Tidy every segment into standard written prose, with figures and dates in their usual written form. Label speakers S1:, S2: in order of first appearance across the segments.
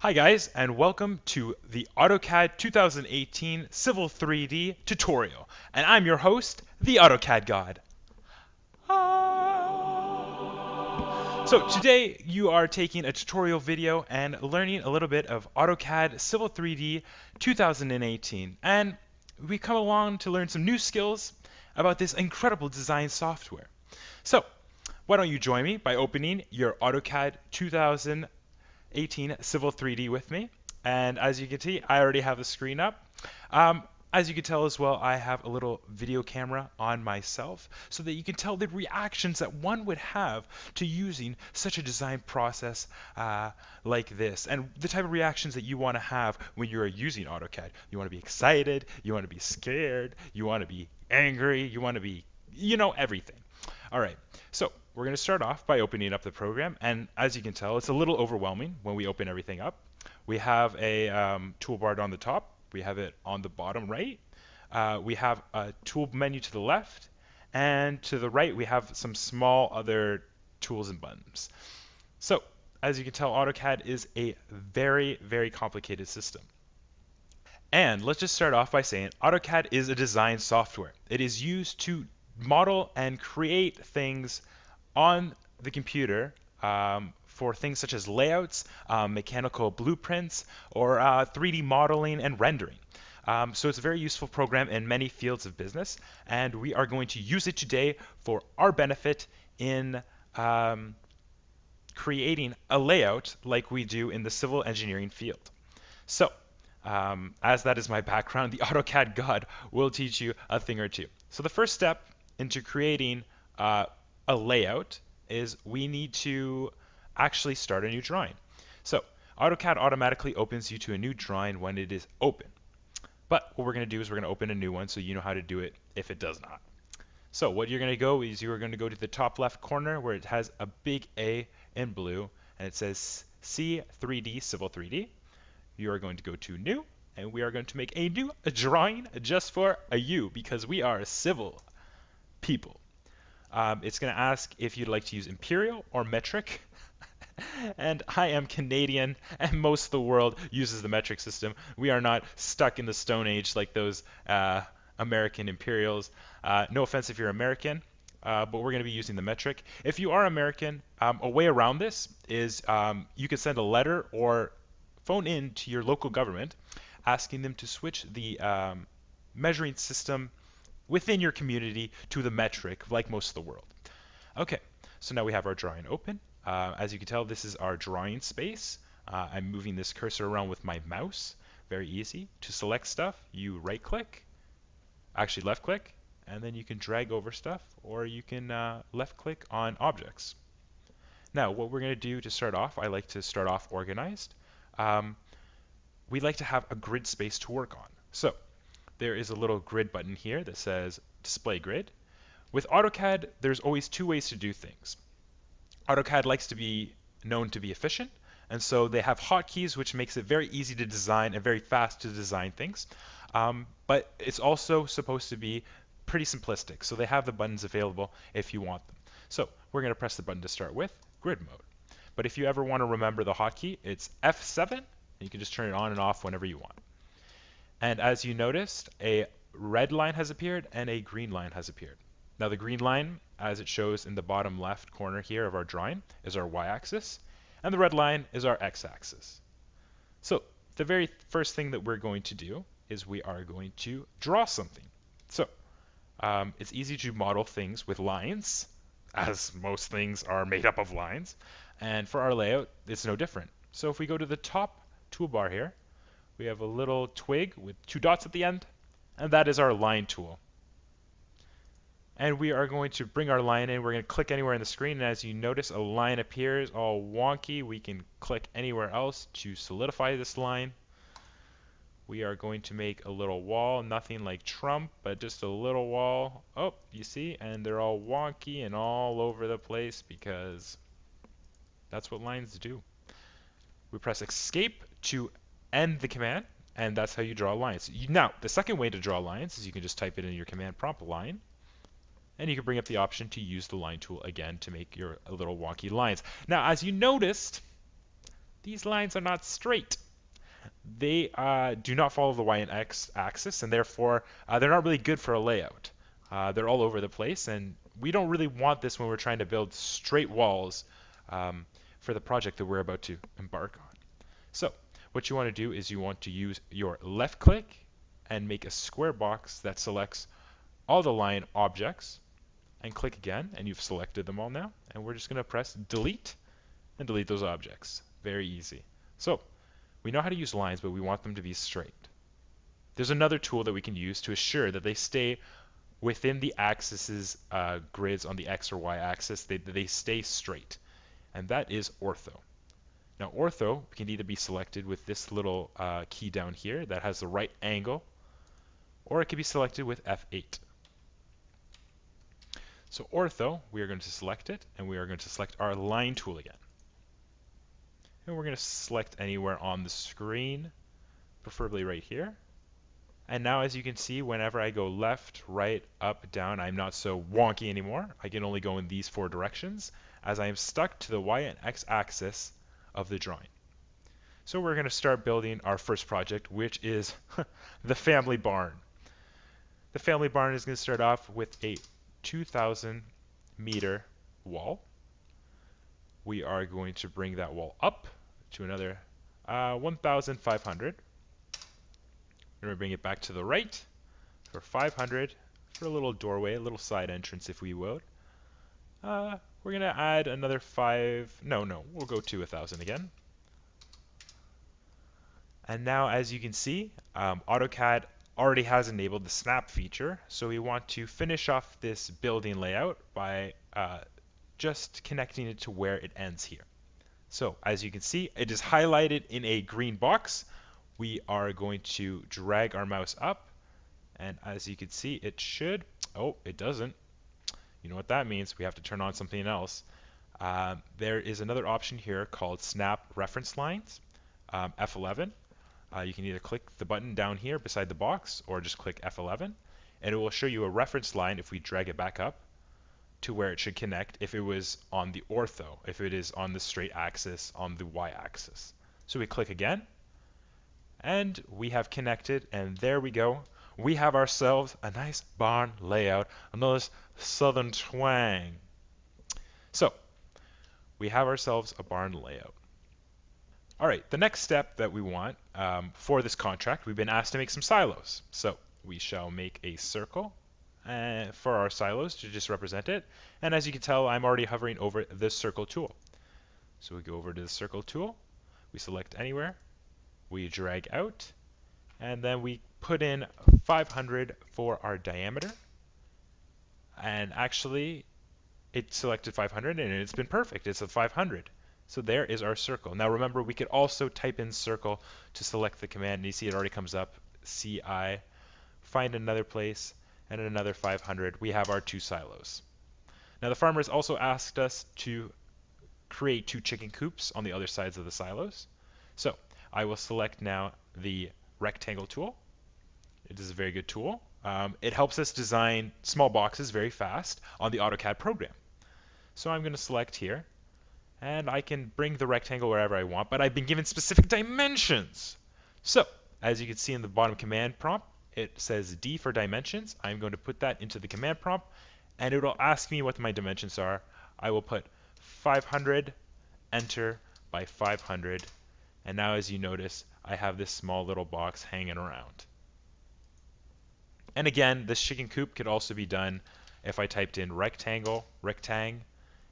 S1: Hi guys, and welcome to the AutoCAD 2018 Civil 3D tutorial. And I'm your host, the AutoCAD God. So today you are taking a tutorial video and learning a little bit of AutoCAD Civil 3D 2018. And we come along to learn some new skills about this incredible design software. So why don't you join me by opening your AutoCAD 2018 Civil 3D with me. And as you can see, I already have the screen up. Um, as you can tell as well, I have a little video camera on myself so that you can tell the reactions that one would have to using such a design process like this, and the type of reactions that you want to have when you're using AutoCAD. You want to be excited, you want to be scared, you want to be angry, you want to be, everything. All right, so we're going to start off by opening up the program, and as you can tell, it's a little overwhelming when we open everything up. We have a toolbar on the top. We have it on the bottom right. We have a tool menu to the left, and to the right we have some small other tools and buttons. So, as you can tell, AutoCAD is a very, very complicated system. And let's just start off by saying AutoCAD is a design software. It is used to model and create things on the computer for things such as layouts, mechanical blueprints, or 3D modeling and rendering. So it's a very useful program in many fields of business, and we are going to use it today for our benefit in creating a layout like we do in the civil engineering field. So, as that is my background, the AutoCAD God will teach you a thing or two. So the first step into creating a layout is we need to actually start a new drawing. So AutoCAD automatically opens you to a new drawing when it is open. But what we're going to do is we're going to open a new one so you know how to do it if it does not. So what you're going to go is you are going to go to the top left corner where it has a big A in blue and it says C3D Civil 3D. You are going to go to New, and we are going to make a new drawing just for a U because we are civil people. It's going to ask if you'd like to use imperial or metric. And I am Canadian, and most of the world uses the metric system. We are not stuck in the Stone Age like those American imperials. No offense if you're American, but we're going to be using the metric. If you are American, a way around this is you can send a letter or phone in to your local government asking them to switch the measuring system within your community to the metric like most of the world. Okay, so now we have our drawing open. As you can tell, this is our drawing space. I'm moving this cursor around with my mouse. Very easy. To select stuff, you right click, actually left click, and then you can drag over stuff, or you can left click on objects. Now, what we're going to do to start off, I like to start off organized. We like to have a grid space to work on. So there is a little grid button here that says display grid. With AutoCAD, there's always two ways to do things. AutoCAD likes to be known to be efficient, and so they have hotkeys, which makes it very easy to design and very fast to design things. But it's also supposed to be pretty simplistic, so they have the buttons available if you want them. So we're going to press the button to start with, grid mode. But if you ever want to remember the hotkey, it's F7. You can just turn it on and off whenever you want. And as you noticed, a red line has appeared and a green line has appeared. Now the green line, as it shows in the bottom left corner here of our drawing, is our y-axis, and the red line is our x-axis. So the very first thing that we're going to do is we are going to draw something. So it's easy to model things with lines, as most things are made up of lines. And for our layout, it's no different. So if we go to the top toolbar here, we have a little twig with two dots at the end, and that is our line tool. And we are going to bring our line in. We're going to click anywhere in the screen, and as you notice, a line appears all wonky. We can click anywhere else to solidify this line. We are going to make a little wall, nothing like Trump, but just a little wall. Oh, you see? And they're all wonky and all over the place because that's what lines do. We press escape to end the command, and that's how you draw lines. Now, the second way to draw lines is you can just type it in your command prompt, line, and you can bring up the option to use the line tool again to make your little wonky lines. Now, as you noticed, these lines are not straight. They do not follow the y and x axis, and therefore they're not really good for a layout. They're all over the place, and we don't really want this when we're trying to build straight walls for the project that we're about to embark on. So what you want to do is you want to use your left click and make a square box that selects all the line objects, and click again, and you've selected them all now. And we're just going to press delete and delete those objects. Very easy. So we know how to use lines, but we want them to be straight. There's another tool that we can use to assure that they stay within the axes grids on the x or y axis. They stay straight, and that is ortho. Now ortho can either be selected with this little key down here that has the right angle, or it can be selected with F8. So ortho, we are going to select it, and we are going to select our line tool again. And we're going to select anywhere on the screen, preferably right here. And now as you can see, whenever I go left, right, up, down, I'm not so wonky anymore. I can only go in these four directions, as I am stuck to the y and x axis of the drawing. So we're going to start building our first project, which is the family barn. The family barn is going to start off with a 2,000 meter wall. We are going to bring that wall up to another 1,500. We're going to bring it back to the right for 500 for a little doorway, a little side entrance if we would. We're going to add another 5, no, we'll go to 1,000 again. And now as you can see, AutoCAD already has enabled the snap feature, so we want to finish off this building layout by just connecting it to where it ends here. So as you can see, it is highlighted in a green box. We are going to drag our mouse up, and as you can see, it should, oh, it doesn't. You know what that means? We have to turn on something else. There is another option here called Snap Reference Lines, F11. You can either click the button down here beside the box or just click F11, and it will show you a reference line if we drag it back up to where it should connect if it was on the ortho, if it is on the straight axis, on the y-axis. So we click again, and we have connected, and there we go. We have ourselves a nice barn layout, a nice southern twang. So we have ourselves a barn layout. All right, the next step that we want for this contract, we've been asked to make some silos. So we shall make a circle for our silos to just represent it. And as you can tell, I'm already hovering over the circle tool. So we go over to the circle tool, we select anywhere, we drag out, and then we put in 500 for our diameter. And actually, it selected 500, and it's been perfect. It's a 500. So there is our circle. Now remember, we could also type in circle to select the command, and you see it already comes up, CI, find another place, and another 500. We have our two silos. Now the farmers also asked us to create two chicken coops on the other sides of the silos. So I will select now the rectangle tool. It is a very good tool. It helps us design small boxes very fast on the AutoCAD program. So I'm going to select here, and I can bring the rectangle wherever I want, but I've been given specific dimensions. So as you can see in the bottom command prompt, it says D for dimensions. I'm going to put that into the command prompt, and it will ask me what my dimensions are. I will put 500, enter by 500, and now as you notice, I have this small little box hanging around. And again, this chicken coop could also be done if I typed in rectangle, rectang,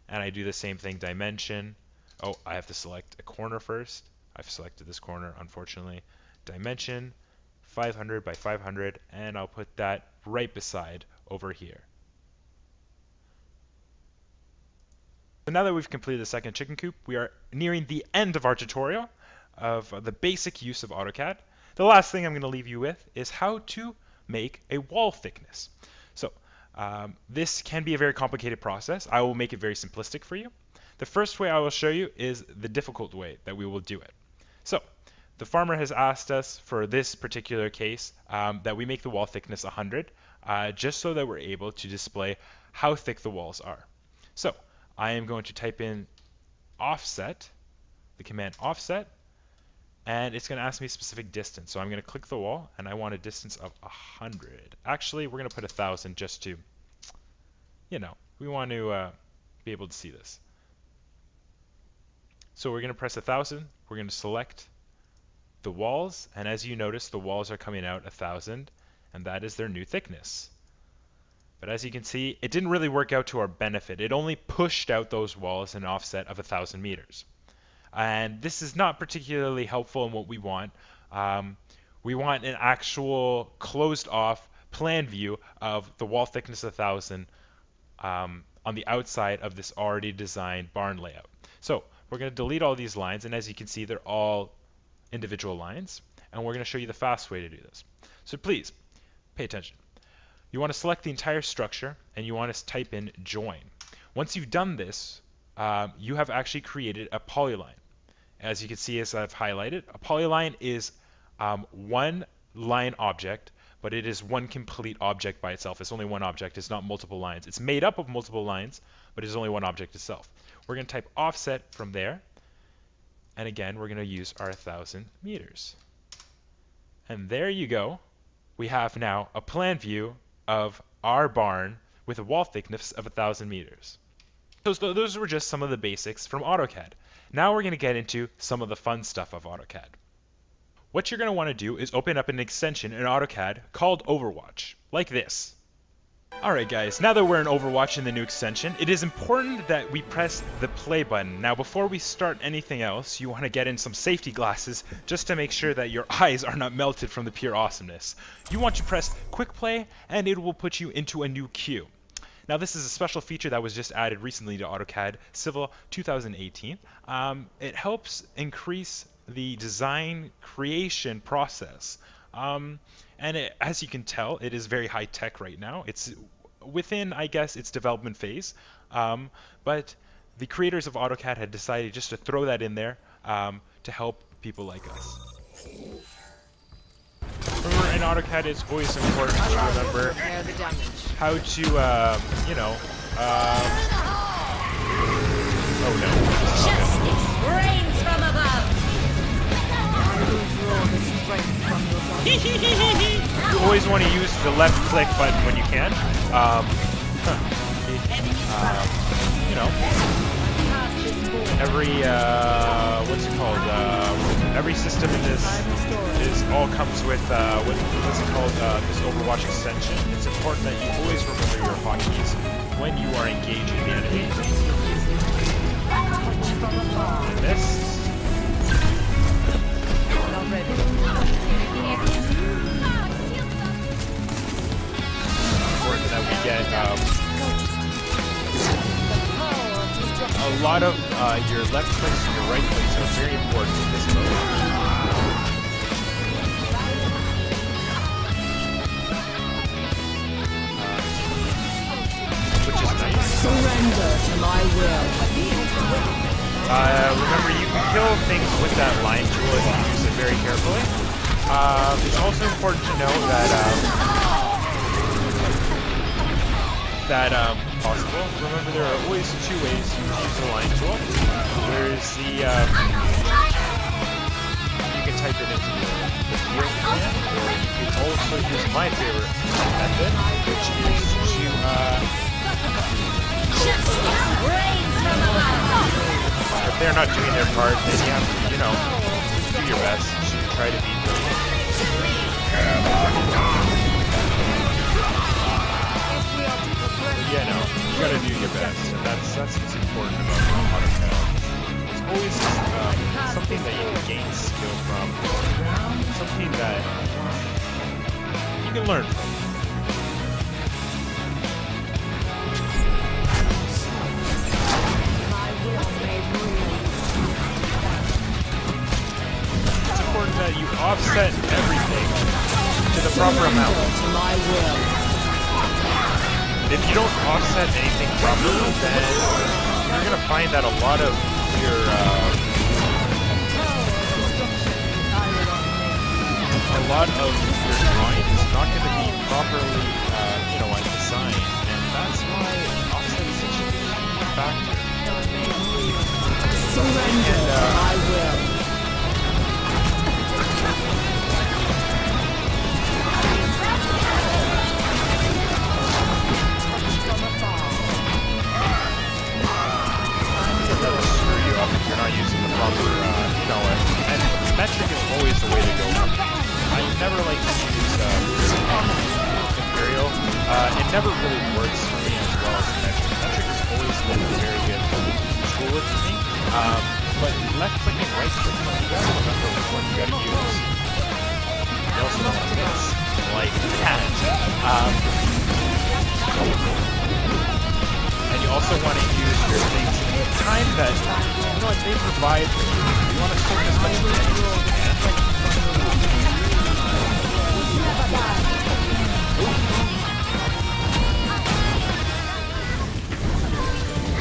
S1: and I do the same thing, dimension. Oh, I have to select a corner first. I've selected this corner, unfortunately. Dimension, 500 by 500, and I'll put that right beside over here. So now that we've completed the second chicken coop, we are nearing the end of our tutorial of the basic use of AutoCAD. The last thing I'm going to leave you with is how to make a wall thickness. So this can be a very complicated process. I will make it very simplistic for you. The first way I will show you is the difficult way that we will do it. So the farmer has asked us for this particular case that we make the wall thickness 100, just so that we're able to display how thick the walls are. So I am going to type in offset the command offset, and it's going to ask me a specific distance. So I'm going to click the wall, and I want a distance of 100. Actually, we're going to put 1,000 just to, we want to be able to see this. So we're going to press 1,000. We're going to select the walls, and as you notice, the walls are coming out 1,000, and that is their new thickness. But as you can see, it didn't really work out to our benefit. It only pushed out those walls an offset of 1,000 meters. And this is not particularly helpful in what we want. We want an actual closed off plan view of the wall thickness 1,000 on the outside of this already designed barn layout. So we're going to delete all these lines, and as you can see, they're all individual lines, and we're going to show you the fast way to do this. So please pay attention. You want to select the entire structure, and you want to type in join. Once you've done this, you have actually created a polyline. As you can see, as I've highlighted, a polyline is one line object, but it is one complete object by itself. It's only one object. It's not multiple lines. It's made up of multiple lines, but it's only one object itself. We're going to type offset from there, and again, we're going to use our 1,000 meters. And there you go. We have now a plan view of our barn with a wall thickness of 1,000 meters. So those were just some of the basics from AutoCAD. Now we're going to get into some of the fun stuff of AutoCAD. What you're going to want to do is open up an extension in AutoCAD called Overwatch, like this. Alright guys, now that we're in Overwatch in the new extension, it is important that we press the play button. Now before we start anything else, you want to get in some safety glasses just to make sure that your eyes are not melted from the pure awesomeness. You want to press quick play, and it will put you into a new queue. Now this is a special feature that was just added recently to AutoCAD Civil 2018. It helps increase the design creation process. As you can tell, it is very high tech right now. It's within, I guess, its development phase. But the creators of AutoCAD had decided just to throw that in there to help people like us. Remember, in AutoCAD, it's always important to remember how to, oh no.
S2: Justice reigns from above.
S1: You always want to use the left click button when you can. Every every system in this all comes with what's it called, this Overwatch extension. It's important that you always remember your hotkeys when you are engaging the enemy. This. Important that we get a lot of your left clicks and your right clicks are very important in this mode. Which is nice.
S2: Surrender to my will.
S1: Remember, you can kill things with that line tool if you use it very carefully. It's also important to know that possible. Remember, there are always two ways to use the line tool. There's the you can type it into the field command, or you can also use my favorite method, which is to if they're not doing their part, then you have to, do your best to try to beat them. Yeah, no, you gotta do your best, and that's what's important about AutoCAD. It's always something that you can gain skill from, something that you can learn from. It's important that you offset everything to the proper amount. If you don't offset anything properly, then you're going to find that a lot of your drawing is not going to be properly, designed, and that's why offset is such a key factor.
S2: Surrender to my will.
S1: metric is always the way to go. I never like to use Imperial. It never really works for me as well as metric. Metric has always been a very good tool with me. But left click and right click, you gotta remember which one you gotta use. You also don't want to miss like that. And you also want to use your things in the time that they provide. You want to soak as much energy as you can.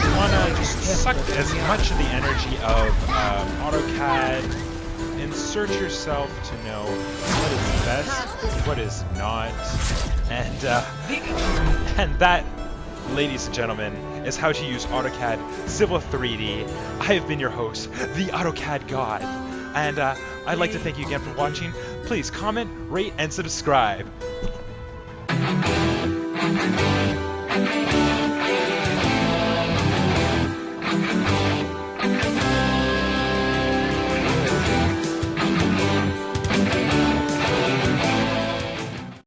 S1: You want to just suck as much of the energy of AutoCAD. Insert yourself to know what is best, what is not, and that, ladies and gentlemen, is how to use AutoCAD Civil 3D. I have been your host, the AutoCAD God, and I'd like to thank you again for watching. Please comment, rate, and subscribe.